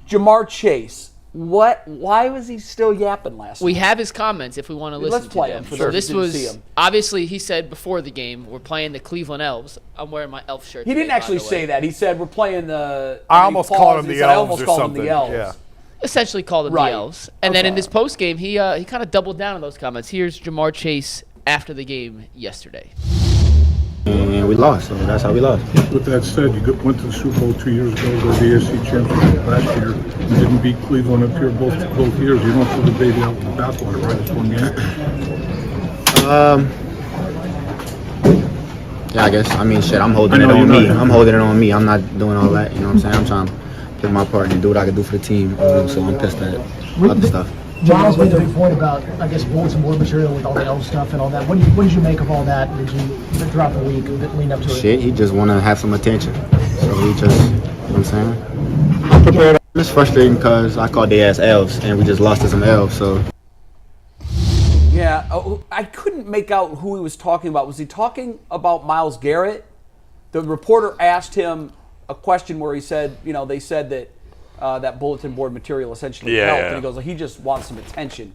Jamar Chase. Why was he still yapping last night? We have his comments if we want to listen Let's play to them. them. So this was, obviously, he said before the game, we're playing the Cleveland Elves. I'm wearing my Elf shirt. He didn't actually say that. He said we're playing the... I almost called him the Elves or something. Yeah. Essentially called them the Elves. And then in his post game, he kind of doubled down on those comments. Here's Jamar Chase after the game yesterday. And we lost, so that's how we lost. With that said, you went to the Super Bowl 2 years ago, the AFC Championship last year. You didn't beat Cleveland up here both years. You don't throw the baby out with the bathwater, right? It's one game. Yeah, I guess. I mean, shit, I'm holding it on me. I'm holding it on me. I'm not doing all that, you know what I'm saying? I'm trying to play my part and do what I can do for the team. So I'm pissed at other stuff. Miles made a big point about, I guess, bulletin board material with all the Elf stuff and all that. What did you make of all that? Did you throughout the week lean up to it? Shit, he just want to have some attention. So he just, you know what I'm saying? I'm prepared. It's frustrating because I called their ass Elves and we just lost to some Elves, so. Yeah, I couldn't make out who he was talking about. Was he talking about Myles Garrett? The reporter asked him a question where he said, they said that that bulletin board material essentially helped, and he goes, he just wants some attention.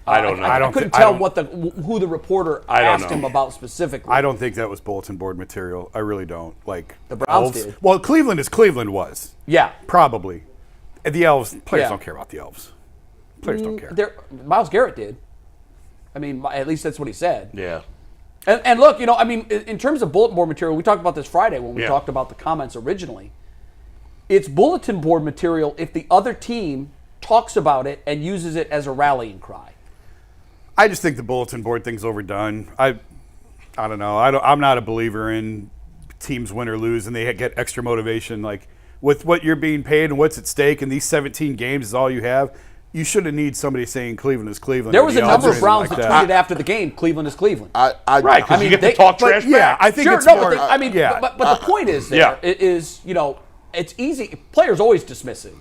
I don't know. I couldn't tell who the reporter asked him about specifically. I don't think that was bulletin board material. I really don't. Like the Browns did. Well, Cleveland was. Yeah, probably. The Elves players don't care about the Elves. Players don't care. Myles Garrett did. I mean, at least that's what he said. Yeah. And look, in terms of bulletin board material, we talked about this Friday when we talked about the comments originally. It's bulletin board material if the other team talks about it and uses it as a rallying cry. I just think the bulletin board thing's overdone. I don't know. I'm not a believer in teams win or lose and they get extra motivation. Like with what you're being paid and what's at stake, and these 17 games is all you have. You shouldn't need somebody saying Cleveland is Cleveland. There was a number of Browns that tweeted after the game, Cleveland is Cleveland. Right, because you get to talk trash back. Yeah, I think it's more. But the point is it's easy. Players always dismiss it.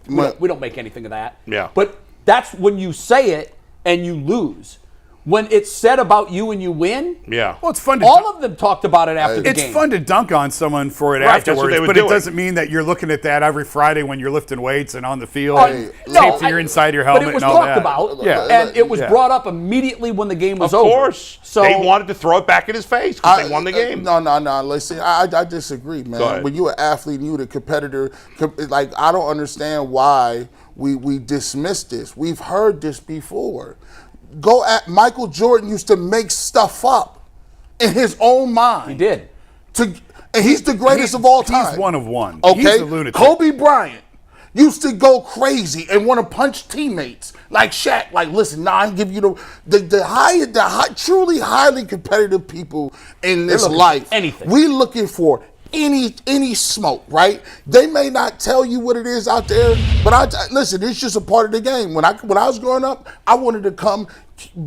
We don't make anything of that. Yeah. But that's when you say it and you lose. When it's said about you and you win, well, it's fun. All of them talked about it after the game. It's fun to dunk on someone for it afterwards, but it doesn't mean that you're looking at that every Friday when you're lifting weights and on the field, taped to your inside your helmet. But it was and all talked about, and it was brought up immediately when the game was over. Of course, so they wanted to throw it back in his face because they won the game. No. Listen, I disagree, man. When you're an athlete and you're the competitor, like I don't understand why we dismiss this. We've heard this before. Michael Jordan used to make stuff up in his own mind. He did. And he's the greatest of all time. He's one of one. Okay. He's a lunatic. Kobe Bryant used to go crazy and want to punch teammates like Shaq. Like, listen, I'm giving you the truly highly competitive people in this life. Anything. We looking for any smoke, right? They may not tell you what it is out there, but listen, it's just a part of the game. When I was growing up, I wanted to come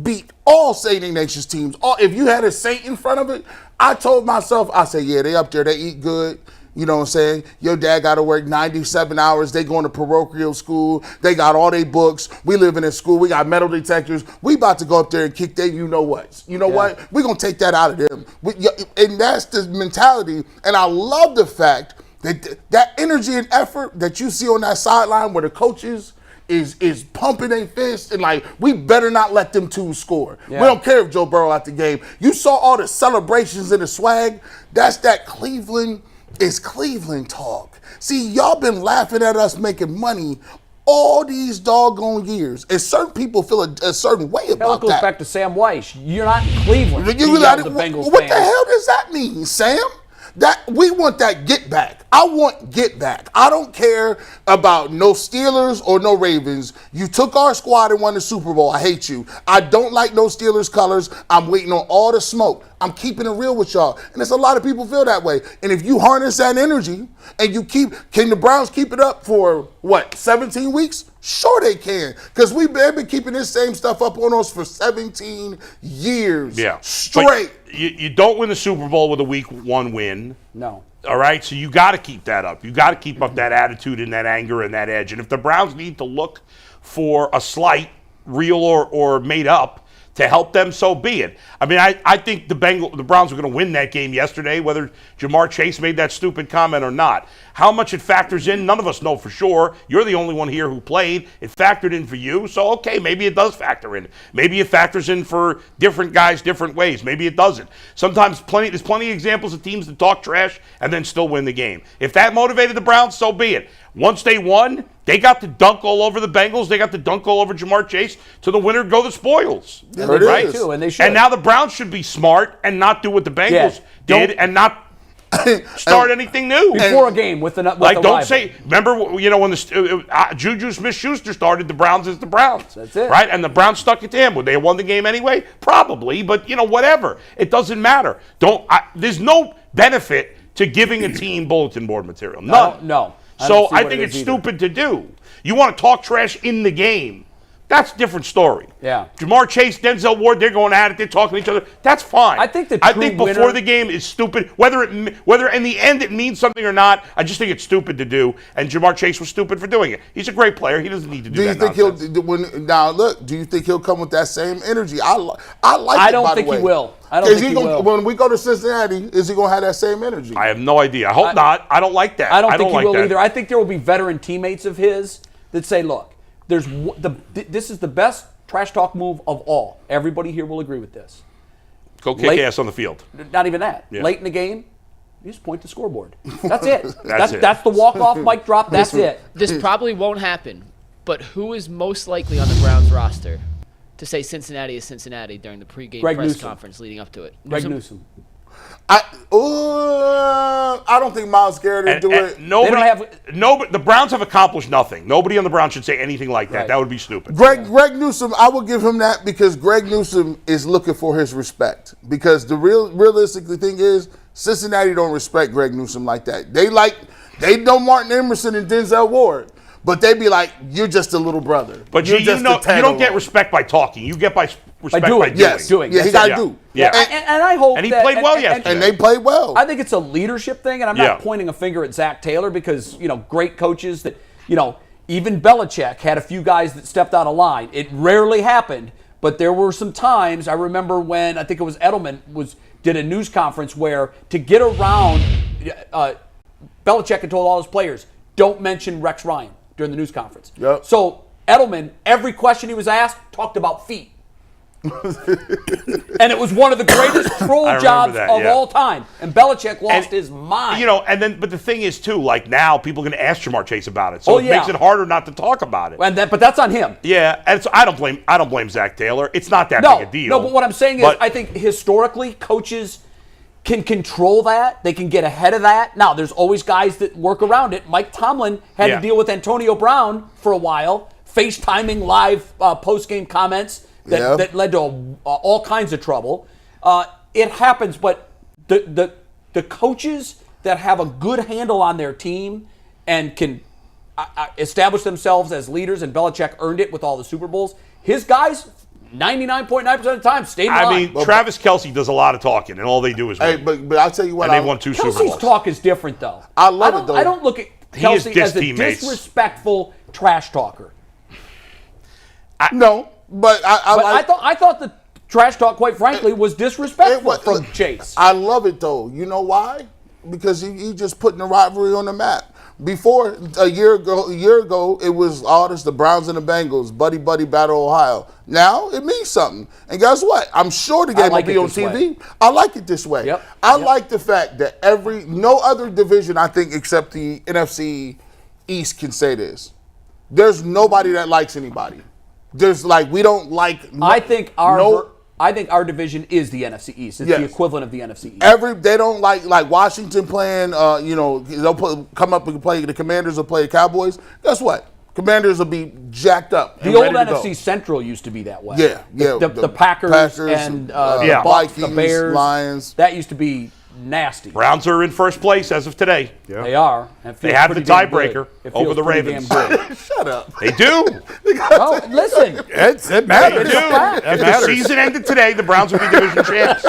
beat all Saint Nations teams. If you had a Saint in front of it, I told myself, I said, yeah, they up there, they eat good. You know what I'm saying? Your dad got to work 97 hours. They going to parochial school. They got all their books. We live in a school. We got metal detectors. We about to go up there and kick their what. You know what? We're going to take that out of them. And that's the mentality. And I love the fact that energy and effort that you see on that sideline where the coaches is pumping their fist and like, we better not let them two score. Yeah. We don't care if Joe Burrow at the game. You saw all the celebrations and the swag. That's that Cleveland talk. See, y'all been laughing at us making money all these doggone years. And certain people feel a certain way about that. It goes back to Sam Weiss. You're not in Cleveland. What the hell does that mean, Sam? That we want that get back. I want get back. I don't care about no Steelers or no Ravens. You took our squad and won the Super Bowl. I hate you. I don't like no Steelers colors. I'm waiting on all the smoke. I'm keeping it real with y'all. And there's a lot of people feel that way. And if you harness that energy and can the Browns keep it up for 17 weeks? Sure they can. Because they've been keeping this same stuff up on us for 17 years straight. But you don't win the Super Bowl with a week 1 win. No. All right, so you got to keep that up. You got to keep up that attitude and that anger and that edge. And if the Browns need to look for a slight, real or made up, to help them, so be it. I mean, I think the Browns were going to win that game yesterday, whether Jamar Chase made that stupid comment or not. How much it factors in, none of us know for sure. You're the only one here who played. It factored in for you, so okay, maybe it does factor in. Maybe it factors in for different guys different ways. Maybe it doesn't. Sometimes there's plenty of examples of teams that talk trash and then still win the game. If that motivated the Browns, so be it. Once they won, they got to dunk all over the Bengals. They got to dunk all over Jamar Chase. To the winner go the spoils. And they right too, and they should. And now the Browns should be smart and not do what the Bengals did and not start anything new before a game with don't rival. say. Remember, when Juju Smith-Schuster started, the Browns is the Browns. That's it, right? And the Browns stuck it to him. Would they have won the game anyway? Probably, but whatever. It doesn't matter. There's no benefit to giving a team bulletin board material. None. No. So I think it's stupid to do. You want to talk trash in the game. That's a different story. Yeah. Jamar Chase, Denzel Ward, they're going at it, they're talking to each other. That's fine. I think before the game is stupid. Whether in the end it means something or not, I just think it's stupid to do. And Jamar Chase was stupid for doing it. He's a great player. He doesn't need to do that. Do you think he'll come with that same energy? I don't think he will. When we go to Cincinnati, is he going to have that same energy? I have no idea. I hope not. I don't like that. I don't think he will that. either. I think there will be veteran teammates of his that say, look, this is the best trash talk move of all. Everybody here will agree with this. Go kick ass on the field. Not even that. Yeah. Late in the game, you just point the scoreboard. That's it. That's it. That's the walk-off mic drop. That's it. This probably won't happen, but who is most likely on the Browns roster to say Cincinnati is Cincinnati during the pregame press conference leading up to it? Greg Newsome. I don't think Myles Garrett will do it. The Browns have accomplished nothing. Nobody on the Browns should say anything like that. Right. That would be stupid. Greg Newsome, I will give him that because Greg Newsome is looking for his respect. Because the realistic thing is, Cincinnati don't respect Greg Newsome like that. They know Martin Emerson and Denzel Ward. But they be like, you're just a little brother. But you don't get respect by talking. You get respect by doing. Yes, doing. Yeah, he got to do. Yeah. And I hope he played well yesterday. And they played well. I think it's a leadership thing, and I'm not pointing a finger at Zach Taylor because, great coaches that, even Belichick had a few guys that stepped out of line. It rarely happened, but there were some times, I remember when, I think it was Edelman, did a news conference where to get around, Belichick had told all his players, don't mention Rex Ryan during the news conference. Yep. So Edelman, every question he was asked, talked about feet. And it was one of the greatest troll jobs of all time. And Belichick lost his mind. But the thing is, too, like now people are going to ask Jamar Chase about it. So it makes it harder not to talk about it. But that's on him. Yeah, and so I don't blame Zach Taylor. It's not that big a deal. No, but what I'm saying is I think historically coaches can control that. They can get ahead of that. Now, there's always guys that work around it. Mike Tomlin had to deal with Antonio Brown for a while, FaceTiming live post-game comments that led to all kinds of trouble. It happens, but the coaches that have a good handle on their team and can establish themselves as leaders, and Belichick earned it with all the Super Bowls, his guys 99.9% of the time stayed in line. Travis Kelce does a lot of talking, and all they do is win. Hey, but I'll tell you what. And they won 2 Super Bowls. Kelce's talk is different, though. I love it, though. I don't look at Kelce as a disrespectful trash talker. I thought the trash talk, quite frankly, was disrespectful from Chase. I love it, though. You know why? Because he just putting the rivalry on the map. Before, a year ago, it was this the Browns and the Bengals, buddy battle Ohio. Now it means something. And guess what? I'm sure the game will be on TV. I like it this way. Yep. I like the fact that no other division, I think, except the NFC East can say this. There's nobody that likes anybody. There's we don't like. I think our division is the NFC East. It's the equivalent of the NFC East. They don't like Washington playing. They'll come up and play. The Commanders will play the Cowboys. Guess what? Commanders will be jacked up. The old NFC Central used to be that way. Yeah. The Packers and the Bucks, the Bears, Lions. That used to be nasty. Browns are in first place as of today. Yeah. They are. They have the tiebreaker over the Ravens. Shut up. They do. No, listen. It matters. They do. If the season ended today, the Browns would be division champs.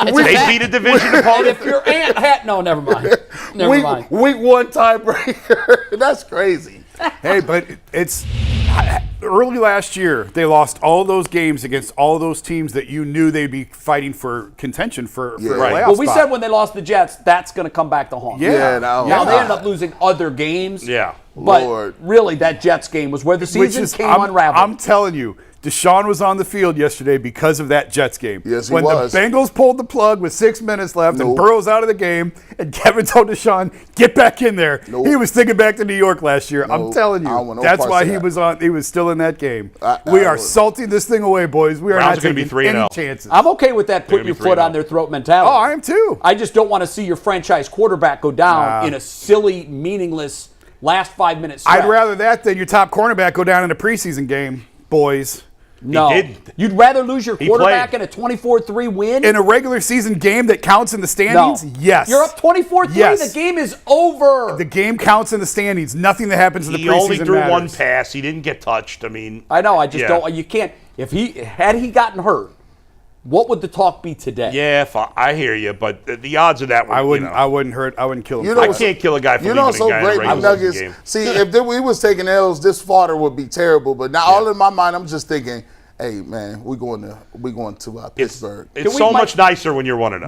They beat a division opponent. If your aunt had no, never mind. Never mind. Week 1 tiebreaker. That's crazy. Hey, but it's early last year. They lost all those games against all those teams that you knew they'd be fighting for contention for a playoff Well, we spot. said when they lost the Jets, that's going to come back to haunt. Yeah. Now they ended up losing other games. Yeah. But Lord. really, that Jets game was where the season came unraveled. I'm telling you, Deshaun was on the field yesterday because of that Jets game. Yes, he when was. the Bengals pulled the plug with 6 minutes left and Burrow's out of the game, and Kevin told Deshaun, "Get back in there." He was thinking back to New York last year. I'm telling I don't want you, no that's parts why of he that. was on. He was still in that game. I We are would- salting this thing away, boys. We are Browns not are gonna be taking 3-0. any chances. I'm okay with that putting gonna your be foot 3-0. on their throat mentality. Oh, I am too. I just don't want to see your franchise quarterback go down in a silly, meaningless last 5 minutes. I'd rather that than your top cornerback go down in a preseason game, boys. No. did. You'd rather lose your quarterback played. in a 24-3 win? In a regular season game that counts in the standings, yes. You're up 24-3. Yes. The game is over. The game counts in the standings. Nothing that happens in the He preseason only threw matters. one pass. He didn't get touched. I mean, I know. I just Yeah. don't. You can't. If had he gotten hurt, what would the talk be today? yeah, I hear you, but the odds of that, were, I wouldn't. You know, I wouldn't hurt. I wouldn't kill him. You know I what's- can't kill a guy for You leaving know, a so guy in a great regular Nuggets. season game. See, if we was taking L's this far, it would be terrible. But now, all in my mind, I'm just thinking, hey, man, we going to Pittsburgh. It's Can we so might- much nicer when you're 1-0.